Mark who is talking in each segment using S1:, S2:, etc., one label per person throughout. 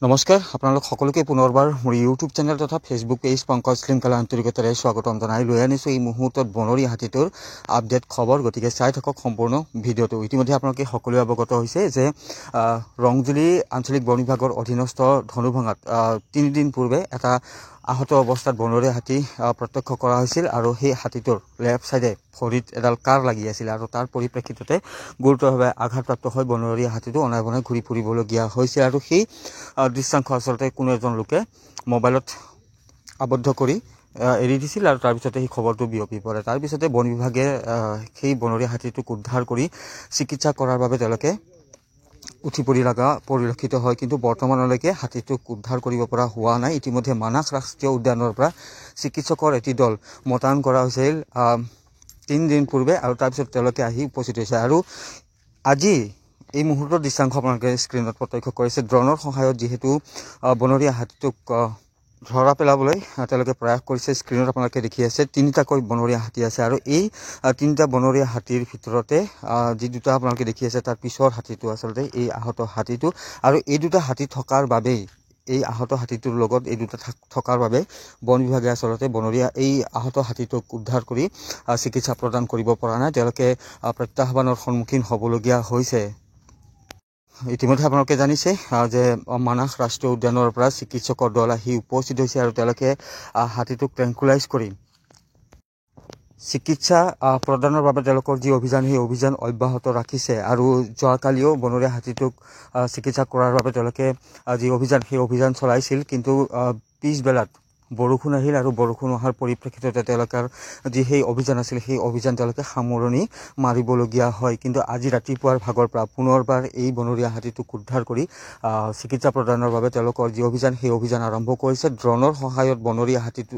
S1: নমস্কাৰ আপোনালোক সকলোকে পুনৰবাৰ মোৰ ইউটিউব চেনেল তথা ফেচবুক পেজ পংকজ শ্লিমকালা আন্তৰিকতাৰে স্বাগতম জনাই লৈ আনিছোঁ এই মুহূৰ্তত বনৰীয়া হাতীটোৰ আপডেট খবৰ। গতিকে চাই থাকক সম্পূৰ্ণ ভিডিঅ'টো। ইতিমধ্যে আপোনালোকে সকলোৱে অৱগত হৈছে যে ৰংজুলি আঞ্চলিক বন বিভাগৰ অধীনস্থ ধনুভাঙাত 3 দিন পূৰ্বে এটা আহত অৱস্থাত বনৰীয়া হাতী প্ৰত্যক্ষ কৰা হৈছিল আৰু সেই হাতীটোৰ লেফ্ট সাইডে ভৰিত এডাল কাঁড় লাগি আছিল আৰু তাৰ পৰিপ্ৰেক্ষিততে গুৰুতৰভাৱে আঘাতপ্ৰাপ্ত হৈ বনৰীয়া হাতীটো অনাই বনাই ঘূৰি ফুৰিবলগীয়া হৈছিল আৰু সেই দৃশ্যাংশ আচলতে কোনো এজন লোকে মোবাইলত আবদ্ধ কৰি এৰি দিছিল আৰু তাৰপিছতে সেই খবৰটো বিয়পি পৰে। তাৰপিছতে বন বিভাগে সেই বনৰীয়া হাতীটোক উদ্ধাৰ কৰি চিকিৎসা কৰাৰ বাবে তেওঁলোকে উঠি পৰি লগা পৰিলক্ষিত হয়, কিন্তু বৰ্তমানলৈকে হাতীটোক উদ্ধাৰ কৰিব পৰা হোৱা নাই। ইতিমধ্যে মানাহ ৰাষ্ট্ৰীয় উদ্যানৰ পৰা চিকিৎসকৰ এটি দল মোতায়েন কৰা হৈছিল 3 দিন পূৰ্বে আৰু তাৰপিছত তেওঁলোকে আহি উপস্থিত হৈছে আৰু আজি এই মুহূৰ্তৰ দৃশ্যাংশ আপোনালোকে স্ক্ৰীনত প্ৰত্যক্ষ কৰিছে। ড্ৰোনৰ সহায়ত যিহেতু বনৰীয়া হাতীটোক ধৰা পেলাবলৈ তেওঁলোকে প্ৰয়াস কৰিছে। স্ক্ৰীনত আপোনালোকে দেখি আছে 3টাকৈ বনৰীয়া হাতী আছে আৰু এই 3টা বনৰীয়া হাতীৰ ভিতৰতে যি দুটা আপোনালোকে দেখি আছে তাৰ পিছৰ হাতীটো আচলতে এই আহত হাতীটো আৰু এই দুটা হাতী থকাৰ বাবেই এই আহত হাতীটোৰ লগত এই দুটা থকাৰ বাবে বন বিভাগে আচলতে বনৰীয়া এই আহত হাতীটোক উদ্ধাৰ কৰি চিকিৎসা প্ৰদান কৰিব পৰা নাই। তেওঁলোকে প্ৰত্যাহ্বানৰ সন্মুখীন হ'বলগীয়া হৈছে। ইতিমধ্যে আপোনালোকে জানিছে যে মানাহ ৰাষ্ট্ৰীয় উদ্যানৰ পৰা চিকিৎসকৰ দল আহি উপস্থিত হৈছে আৰু তেওঁলোকে হাতীটোক ট্ৰেংকুলাইজ কৰি চিকিৎসা প্ৰদানৰ বাবে তেওঁলোকৰ যি অভিযান সেই অভিযান অব্যাহত ৰাখিছে আৰু যোৱাকালিও বনৰীয়া হাতীটোক চিকিৎসা কৰাৰ বাবে তেওঁলোকে যি অভিযান সেই অভিযান চলাইছিল, কিন্তু পিছবেলাত বৰষুণ আহিল আৰু বৰষুণ অহাৰ পৰিপ্ৰেক্ষিততে তেওঁলোকৰ যি সেই অভিযান আছিল সেই অভিযান তেওঁলোকে সামৰণি মাৰিবলগীয়া হয়। কিন্তু আজি ৰাতিপুৱাৰ ভাগৰ পৰা পুনৰবাৰ এই বনৰীয়া হাতীটোক উদ্ধাৰ কৰি চিকিৎসা প্ৰদানৰ বাবে তেওঁলোকৰ যি অভিযান সেই অভিযান আৰম্ভ কৰিছে। ড্ৰোনৰ সহায়ত বনৰীয়া হাতীটো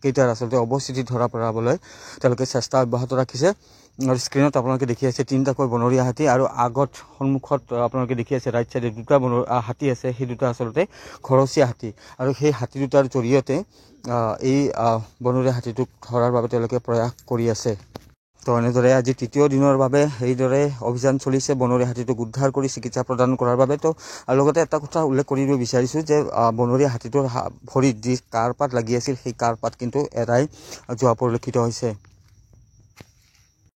S1: কেইটাৰ আচলতে অৱস্থিতি ধৰা পেলাবলৈ তেওঁলোকে চেষ্টা অব্যাহত ৰাখিছে। আৰু স্ক্ৰীনত আপোনালোকে দেখি আছে 3টাকৈ বনৰীয়া হাতী আৰু আগত সন্মুখত আপোনালোকে দেখি আছে ৰাইট চাইডে 2টা হাতী আছে। সেই দুটা আচলতে ঘৰচীয়া হাতী আৰু সেই হাতী দুটাৰ জৰিয়তে এই বনৰীয়া হাতীটোক ধৰাৰ বাবে তেওঁলোকে প্ৰয়াস কৰি আছে। তো এনেদৰে আজি 3য় দিনৰ বাবে এইদৰে অভিযান চলিছে বনৰীয়া হাতীটোক উদ্ধাৰ কৰি চিকিৎসা প্ৰদান কৰাৰ বাবে। তো লগতে এটা কথা উল্লেখ কৰিব বিচাৰিছোঁ যে বনৰীয়া হাতীটোৰ ভৰিত যি কাঁড়পাত লাগি আছিল সেই কাঁড়পাত কিন্তু এৰাই যোৱা পৰিলক্ষিত হৈছে।